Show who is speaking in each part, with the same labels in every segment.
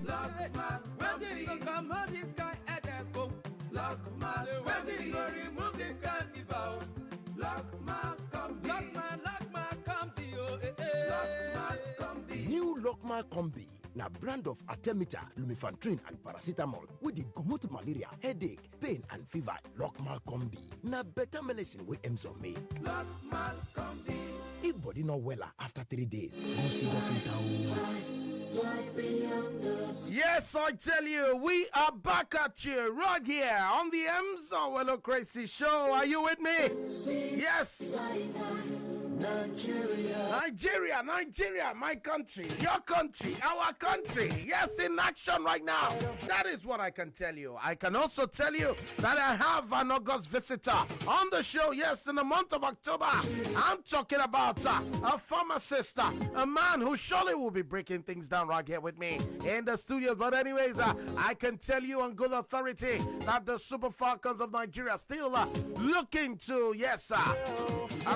Speaker 1: Lockman, waiting to come on this guy at the go. Lockman, waiting to remove this guy fever. Lockman, come be. Lockman, come be. Lockman, come be.
Speaker 2: New Lockman Combi. Na brand of Artemether, Lumefantrine and paracetamol with the comot malaria, headache, pain and fever. Lockman Combi. Na better medicine with Emzor make.
Speaker 1: Lockman Combi.
Speaker 2: If body not well after 3 days, go see doctor.
Speaker 3: Yes, I tell you, we are back at you right here on the Emzor Wellocracy show. Are you with me? Yes. Nigeria, my country, your country, our country. Yes, in action right now. That is what I can tell you. I can also tell you that I have an August visitor on the show. Yes, in the month of October, I'm talking about a pharmacist, a man who surely will be breaking things down right here with me in the studios. But anyways, I can tell you on good authority that the Super Falcons of Nigeria still looking to,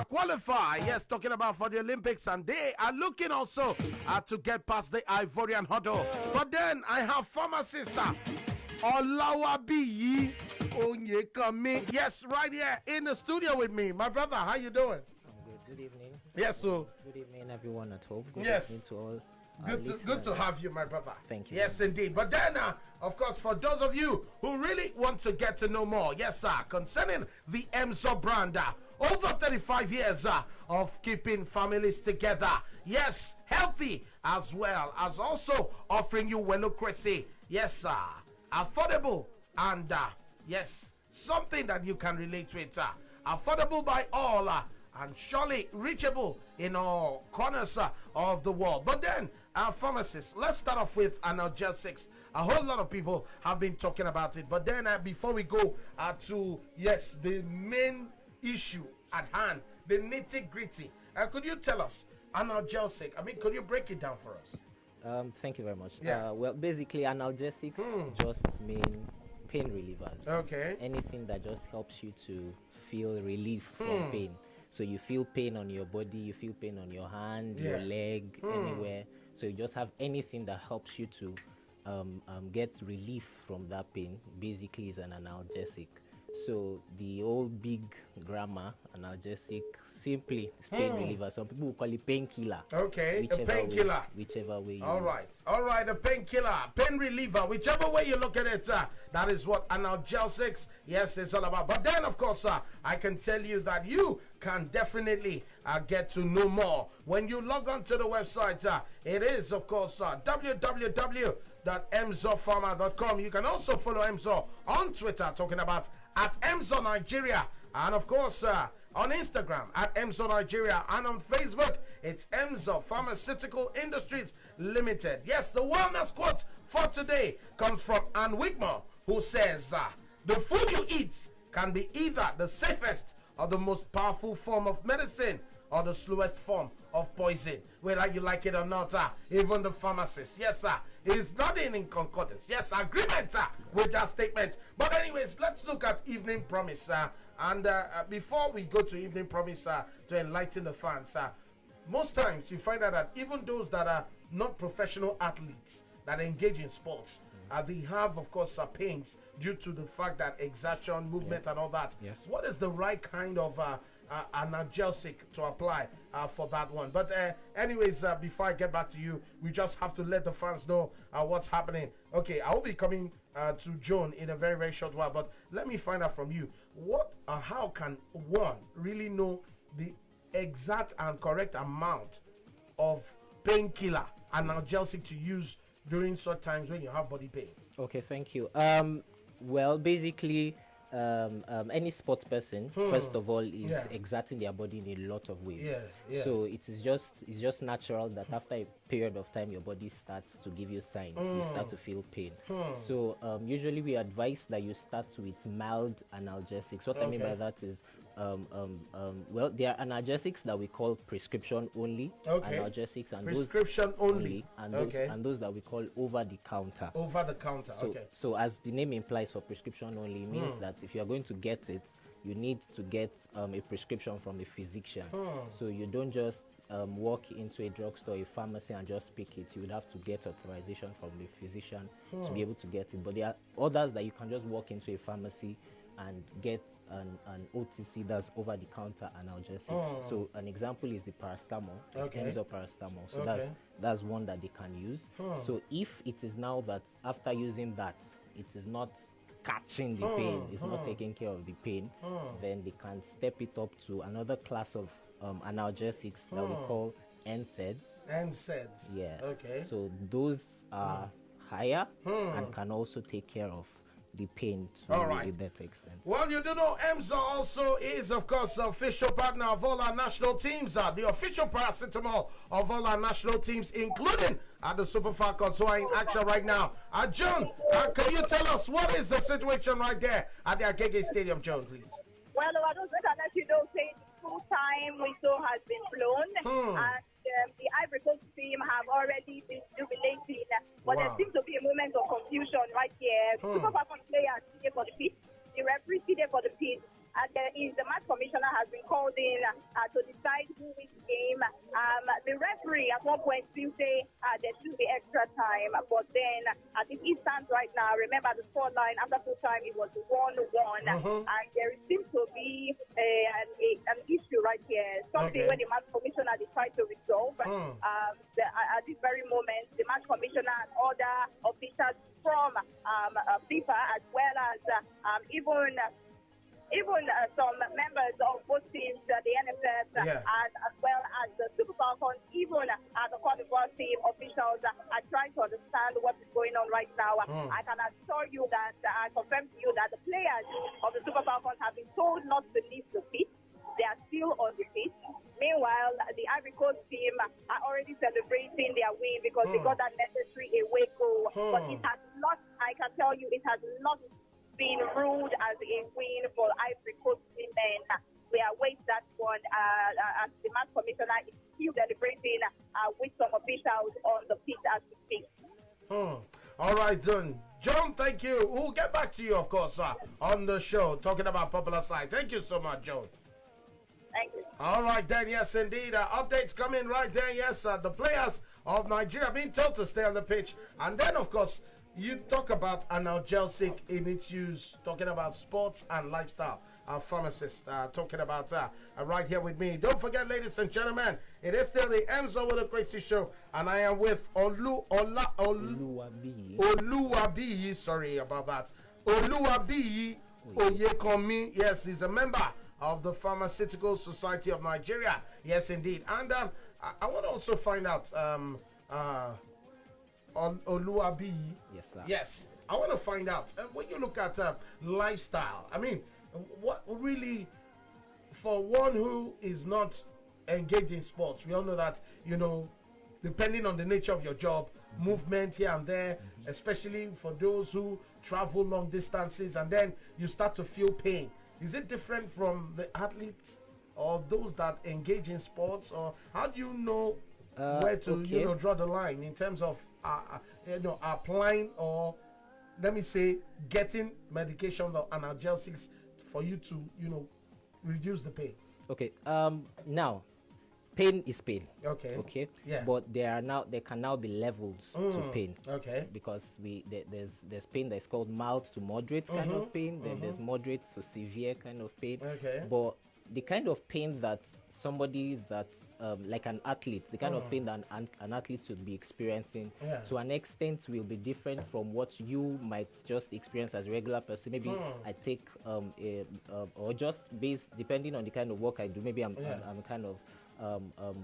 Speaker 3: qualify. Yes, talking about for the Olympics, and they are looking also to get past the Ivorian hurdle. But then I have former sister Oluwabiyi Oyekanmi. Yes, right here in the studio with me. My brother, how you doing?
Speaker 4: I'm good. Good evening.
Speaker 3: Yes, so
Speaker 4: good evening, everyone at home. Good
Speaker 3: yes.
Speaker 4: evening to all.
Speaker 3: Good to have you, my brother.
Speaker 4: Thank you.
Speaker 3: Yes, indeed. But then, of course, for those of you who really want to get to know more, yes, sir, concerning the Emzor brand, over 35 years of keeping families together. Yes, healthy as well as also offering you Wellocracy. Yes, sir, affordable and yes, something that you can relate with. Affordable by all. And surely reachable in all corners of the world. But then, pharmacists, let's start off with analgesics. A whole lot of people have been talking about it. But then, before we go to, yes, the main issue at hand, the nitty-gritty, could you tell us, analgesic, could you break it down for us?
Speaker 4: Thank you very much.
Speaker 3: Yeah.
Speaker 4: Well, basically, analgesics just mean pain relievers.
Speaker 3: Okay.
Speaker 4: Anything that just helps you to feel relief from pain. So you feel pain on your body, you feel pain on your hand, your leg, anywhere. So you just have anything that helps you to get relief from that pain. Basically, is an analgesic. So the old big grammar, analgesic, simply is pain reliever. Some people will call it painkiller.
Speaker 3: Okay, a painkiller.
Speaker 4: Whichever way you
Speaker 3: all right, a painkiller, pain reliever, whichever way you look at it, that is what analgesics, yes, it's all about. But then, of course, I can tell you that you can definitely get to know more when you log on to the website. It is, of course, www.emzorpharma.com. You can also follow Emzor on Twitter, talking about at Emzor Nigeria, and of course on Instagram at Emzor Nigeria, and on Facebook it's Emzor Pharmaceutical Industries Limited. Yes, the wellness quote for today comes from Ann Wigmore, who says the food you eat can be either the safest or the most powerful form of medicine, or the slowest form of poison, whether you like it or not. Even the pharmacist, yes, sir, is nothing in concordance. Yes, agreement with that statement. But anyways, let's look at Evening Promise. And before we go to Evening Promise to enlighten the fans, most times you find out that even those that are not professional athletes that engage in sports, they have, of course, pains due to the fact that exertion, movement, and all that.
Speaker 4: Yes.
Speaker 3: What is the right kind of analgesic to apply for that one? But anyways, before I get back to you, we just have to let the fans know what's happening. Okay, I will be coming to Joan in a very, very short while, but let me find out from you, what how can one really know the exact and correct amount of painkiller analgesic to use during such times when you have body pain?
Speaker 4: Okay, thank you. Well, basically, any sports person, first of all, is exerting their body in a lot of ways. So it's just natural that after a period of time, your body starts to give you signs. You start to feel pain. So usually we advise that you start with mild analgesics. What I mean by that is, well, there are analgesics that we call prescription only analgesics, and
Speaker 3: prescription
Speaker 4: those only, and those that we call over the counter.
Speaker 3: Over the counter.
Speaker 4: So as the name implies, for prescription only, means that if you are going to get it, you need to get a prescription from a physician. So you don't just walk into a drugstore, a pharmacy, and just pick it. You would have to get authorization from the physician to be able to get it. But there are others that you can just walk into a pharmacy and get an OTC, that's over-the-counter analgesics. So an example is the paracetamol, Emzor paracetamol. So that's one that they can use. So if it is now that after using that, it is not catching the pain, it's not taking care of the pain, then they can step it up to another class of analgesics that we call NSAIDs.
Speaker 3: NSAIDs.
Speaker 4: Yes.
Speaker 3: Okay.
Speaker 4: So those are higher and can also take care of the pain to a better extent.
Speaker 3: Well, you do know Emzor also is, of course, the official partner of all our national teams, the official paracetamol of all our national teams, including the Super Falcons, who are in action right now. Joan, can you tell us what is the situation right there at the Agege Stadium, Joan, please?
Speaker 5: Well, I was going to let you know, say the full-time whistle has been blown, and the Ivory Coast team have already been jubilating, but there seems to be a moment of confusion right here. Super Falcons players here for the pitch, the referee here for the pitch, and the match commissioner has been called in to decide who wins the game. The referee at one point still say there should be extra time, but then as it stands right now, remember the scoreline after full time it was 1-1, and there seems to be an issue right here, something where the match commissioner is trying to resolve. At this very moment, the match commissioner and other officials from FIFA, as well as even some members of both teams, the NFF, and as well as the Super Falcons, even the Cote d'Ivoire team officials are trying to understand what is going on right now. I can assure you that, I confirm to you that the players of the Super Falcons have been told not to leave the pitch. They are still on the pitch. Meanwhile, the Ivory Coast team are already celebrating their win because they got that necessary away goal. But it has not, I can tell you, it has not been ruled as a win for Ivory Coast women. We await that one as the match commissioner is still deliberating with some officials on the pitch as we speak.
Speaker 3: All right, then. John, thank you. We'll get back to you, of course, on the show, talking about Popular Side. Thank you so much, John.
Speaker 5: Thank you.
Speaker 3: All right, then, yes, indeed. Updates coming right there, yes. The players of Nigeria being told to stay on the pitch. And then, of course, you talk about analgesic in its use, talking about sports and lifestyle. Our pharmacist talking about right here with me. Don't forget, ladies and gentlemen, it is still the Emzor Wellocracy show, and I am with Oluwabiyi. Sorry about that. Oluwabiyi Oyekanmi. Yes, he's a member of the Pharmaceutical Society of Nigeria. Yes, indeed. And I want to also find out on Oluwabiyi.
Speaker 4: Yes, sir.
Speaker 3: Yes, I want to find out when you look at lifestyle. I mean, what really, for one who is not engaged in sports, we all know that, depending on the nature of your job, movement here and there, especially for those who travel long distances, and then you start to feel pain. Is it different from the athletes or those that engage in sports, or how do you know where to draw the line in terms of applying, or let me say, getting medication or analgesics for you to reduce the pain?
Speaker 4: Okay. Now, pain is pain.
Speaker 3: Okay. Yeah.
Speaker 4: But there can now be levels to pain.
Speaker 3: Okay.
Speaker 4: Because there's pain that's called mild to moderate kind of pain. Then there's moderate to severe kind of pain.
Speaker 3: Okay.
Speaker 4: But the kind of pain that somebody that's like an athlete, the kind of pain that an athlete would be experiencing, to an extent will be different from what you might just experience as a regular person. Maybe I take or just based depending on the kind of work I do. Maybe I'm a kind of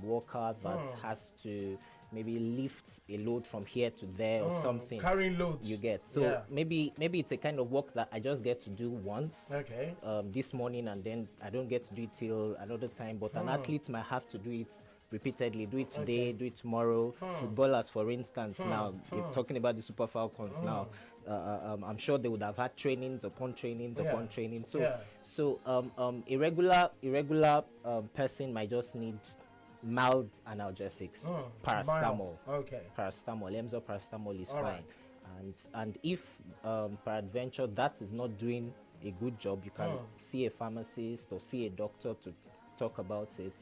Speaker 4: worker that has to maybe lift a load from here to there or something.
Speaker 3: Carrying loads.
Speaker 4: You get. So maybe it's a kind of work that I just get to do once.
Speaker 3: Okay.
Speaker 4: This morning, and then I don't get to do it till another time. But an athlete might have to do it repeatedly. Do it today, do it tomorrow. Footballers, for instance, now, if talking about the Super Falcons now, I'm sure they would have had trainings upon trainings upon trainings. So a regular person might just need mild analgesics, paracetamol.
Speaker 3: Okay.
Speaker 4: Paracetamol, Emzor paracetamol is fine. And if peradventure that is not doing a good job, you can see a pharmacist or see a doctor to talk about it,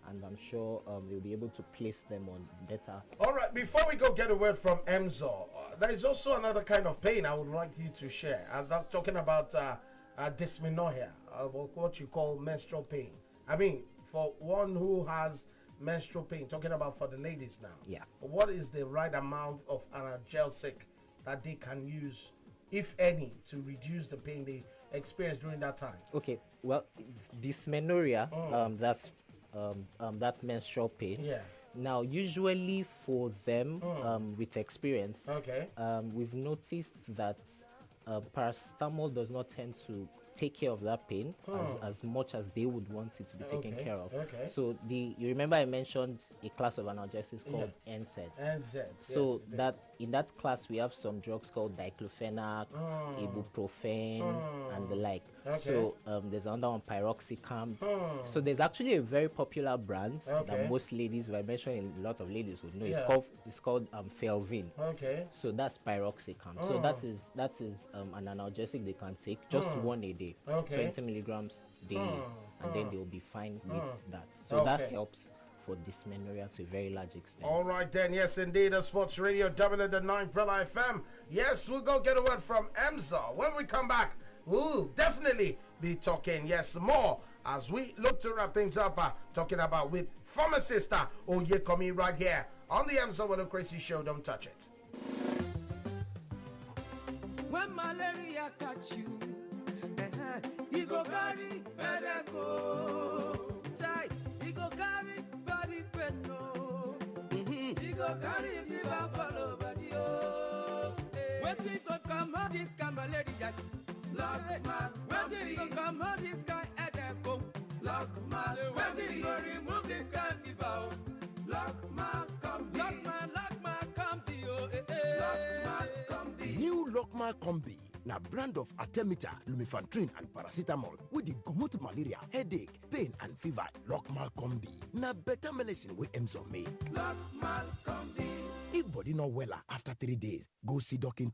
Speaker 4: and I'm sure they'll be able to place them on better.
Speaker 3: All right, before we go get a word from Emzor, there is also another kind of pain I would like you to share. I'm not talking about dysmenorrhea, what you call menstrual pain. I mean, for one who has menstrual pain, talking about for the ladies now.
Speaker 4: Yeah.
Speaker 3: What is the right amount of analgesic that they can use, if any, to reduce the pain they experience during that time?
Speaker 4: Okay, well, it's dysmenorrhea, that's that menstrual pain.
Speaker 3: Yeah.
Speaker 4: Now, usually for them, with experience, we've noticed that paracetamol does not tend to take care of that pain as much as they would want it to be taken care of. So you remember I mentioned a class of analgesics called NSAIDs. So that in that class we have some drugs called diclofenac, ibuprofen, and the like. So there's another one, piroxicam. So there's actually a very popular brand that most ladies, I mentioned a lot of ladies would know. It's called Felvin. So that's piroxicam. So that is an analgesic they can take just one a day, 20 milligrams daily, and then they'll be fine with that. So that helps for dysmenorrhea to a very large extent.
Speaker 3: All right then, yes indeed, the Sports Radio W9 Umbrella FM. Yes, we'll go get a word from Emzor. When we come back, we'll definitely be talking, more as we look to wrap things up, talking about with pharmacist Oyekanmi right here on the Emzor Wellocracy Show. Don't touch it.
Speaker 1: When malaria catch you, you go carry better go. Chai, you go carry body pain, no. You go carry fever follow body, oh. Waiting to come out this kind of malaria. Lock man, waiting to come out this kind of go. Lock man, waiting to remove this kind of fever. Lock man, come be. Lock man, come be, oh. Lock man, come be.
Speaker 2: New Lockmal Combi. Na brand of Artemeter, Lumefantrine and paracetamol with the comot malaria, headache, pain and fever. Lockmal Combi. Na better medicine with Emzor make.
Speaker 1: Lockmal Combi.
Speaker 2: If body not well after 3 days, go see doctor.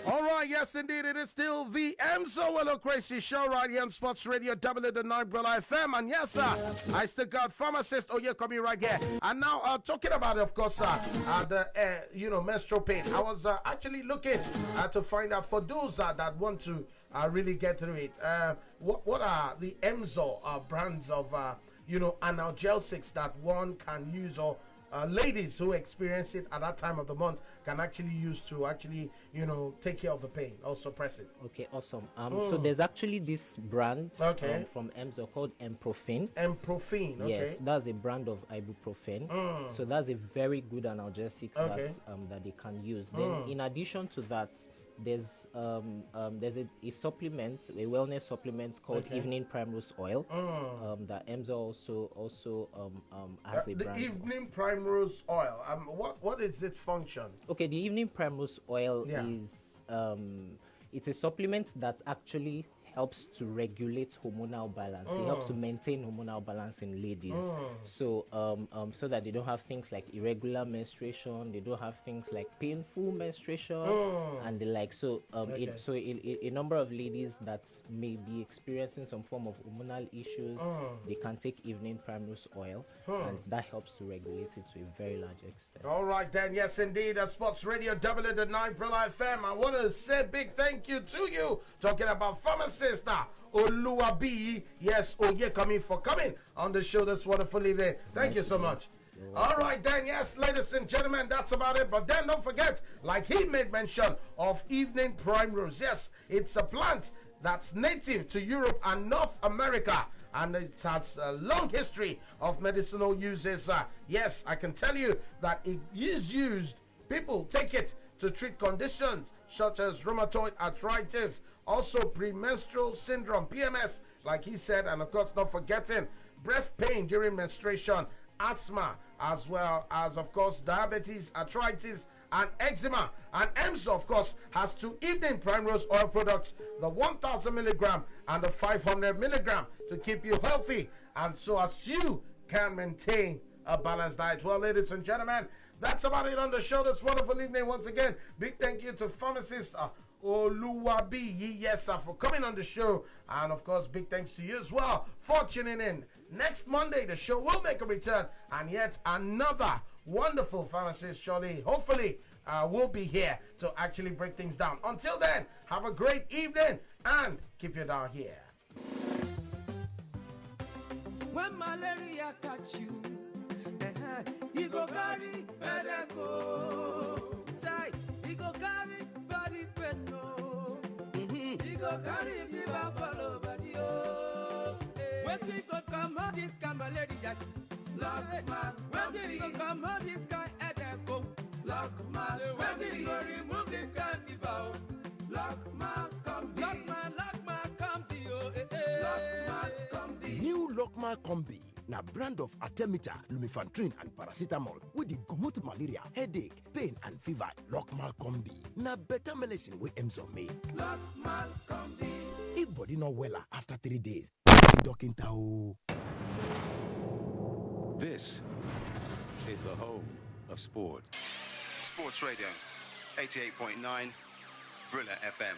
Speaker 3: All right, yes indeed, it is still the Emzor Wellocracy Show right here on Sports Radio W9 Umbrella FM. And yes, I still got pharmacist Oyekanmi right here. And now talking about, of course, the menstrual pain. I was actually looking to find out for those that want to really get through it. What are the Emzor brands of analgesics that one can use, or ladies who experience it at that time of the month can actually use to actually take care of the pain or suppress it?
Speaker 4: Okay, awesome. So there's actually this brand from Emzor called Emprofene.
Speaker 3: Emprofene, okay.
Speaker 4: Yes, that's a brand of ibuprofen. So that's a very good analgesic that they can use. Then in addition to that, there's a supplement, a wellness supplement called Evening Primrose Oil that Emzor also has a brand.
Speaker 3: The Evening Primrose Oil, what is its function?
Speaker 4: Okay, the Evening Primrose Oil is it's a supplement that actually helps to regulate hormonal balance. It helps to maintain hormonal balance in ladies. So so that they don't have things like irregular menstruation, they don't have things like painful menstruation and the like. So a number of ladies that may be experiencing some form of hormonal issues, they can take Evening Primrose Oil, and that helps to regulate it to a very large extent.
Speaker 3: All right then, yes indeed, Sports Radio W9 Umbrella FM. I want to say big thank you to you, talking about pharmacist Oluwabiyi, yes, Oyekanmi, for coming on the show this wonderful evening. Thank you so much. All right then, yes, ladies and gentlemen, that's about it. But then don't forget, like he made mention of Evening Primrose. Yes, it's a plant that's native to Europe and North America, and it has a long history of medicinal uses. Yes, I can tell you that it is used. People take it to treat conditions such as rheumatoid arthritis, also premenstrual syndrome, PMS, like he said, and of course not forgetting breast pain during menstruation, asthma, as well as of course diabetes, arthritis, and eczema. And Emzor, of course, has 2 Evening Primrose Oil products, the 1000 milligram and the 500 milligram, to keep you healthy and so as you can maintain a balanced diet. Well, ladies and gentlemen, That's about it on the show this wonderful evening. Once again, big thank you to pharmacist Oluwabiyi, for coming on the show. And of course, big thanks to you as well for tuning in. Next Monday, the show will make a return, and yet another wonderful pharmacist, surely, hopefully, will be here to actually break things down. Until then, have a great evening and keep your down here.
Speaker 1: When malaria catch you, you go carry Ereko. Chai, you go carry body pain, no. You go carry fever follow body, oh. Wetin go come out this kind malaria? Lockman, wetin go come out this kind Ereko? Lockman, wetin go remove this kind fever? Lockman, come be. Lockman, come be, oh. Lockman, come be.
Speaker 2: New Lockmal Combi. Na brand of Artemether, Lumefantrine and paracetamol with the comot malaria, headache, pain and fever. Lockmal Combi. Na better medicine with Emzor make.
Speaker 1: Lockman, Combi.
Speaker 2: If body not well after 3 days, see doctor.
Speaker 6: This is the home of sport.
Speaker 7: Sports Radio, 88.9, Brilla FM.